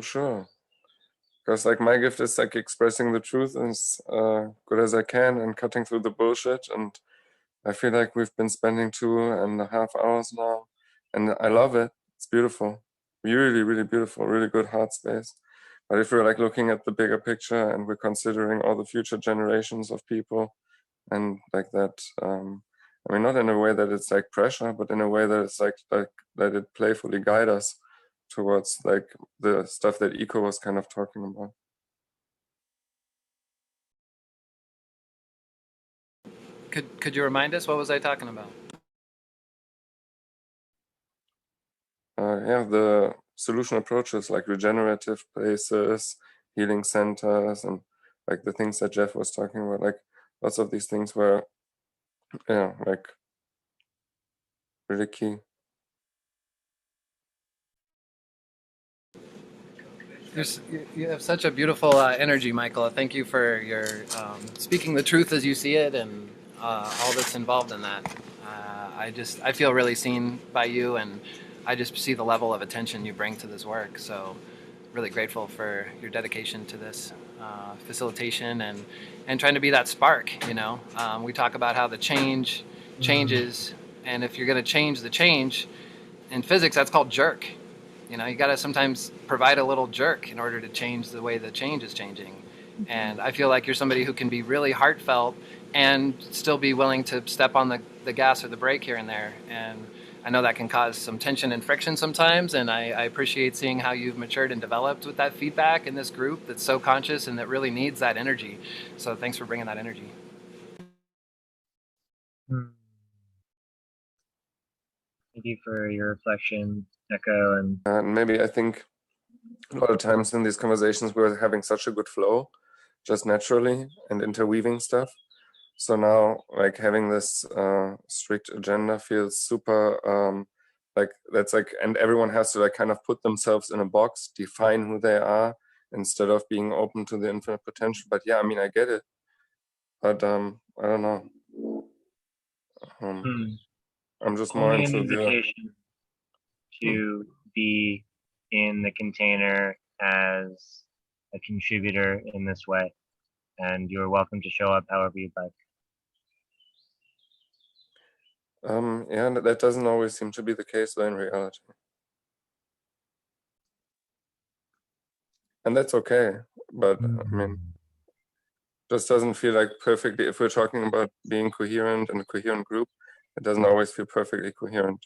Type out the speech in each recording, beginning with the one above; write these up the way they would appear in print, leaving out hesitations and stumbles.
Sure. Because like my gift is like expressing the truth as good as I can and cutting through the bullshit. And I feel like we've been spending 2.5 hours now, and I love it. It's beautiful, really, really beautiful, really good heart space. But if we're like looking at the bigger picture and we're considering all the future generations of people and like that, I mean, not in a way that it's like pressure, but in a way that it's like that it playfully guide us towards like the stuff that Eco was kind of talking about. Could you remind us, what was I talking about? Yeah, the solution approaches like regenerative places, healing centers, and like the things that Jeff was talking about, like lots of these things were, yeah, like really key. You have such a beautiful energy, Michael. Thank you for your speaking the truth as you see it, and all that's involved in that. I feel really seen by you, and I just see the level of attention you bring to this work. So, really grateful for your dedication to this facilitation and trying to be that spark. We talk about how the change changes, and if you're going to change the change in physics, that's called jerk. You got to sometimes provide a little jerk in order to change the way the change is changing. And I feel like you're somebody who can be really heartfelt and still be willing to step on the gas or the brake here and there. And I know that can cause some tension and friction sometimes. And I appreciate seeing how you've matured and developed with that feedback in this group that's so conscious and that really needs that energy. So thanks for bringing that energy. Thank you for your reflection, Echo. And maybe I think a lot of times in these conversations we're having such a good flow, just naturally and interweaving stuff. So now, like having this strict agenda feels super like that's like, and everyone has to like kind of put themselves in a box, define who they are, instead of being open to the infinite potential. But yeah, I mean, I get it, but I don't know. I'm just more Only an into the invitation to be in the container as a contributor in this way, and you're welcome to show up however you'd like. yeah, that doesn't always seem to be the case though in reality, and that's okay. But I mean, just doesn't feel like perfectly. If we're talking about being coherent and a coherent group, it doesn't always feel perfectly coherent.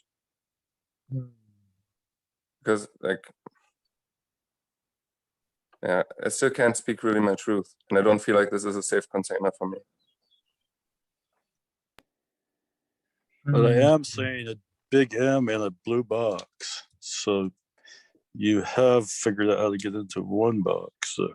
Because like, yeah, I still can't speak really my truth, and I don't feel like this is a safe container for me. But I am saying a big M in a blue box. So you have figured out how to get into one box. So.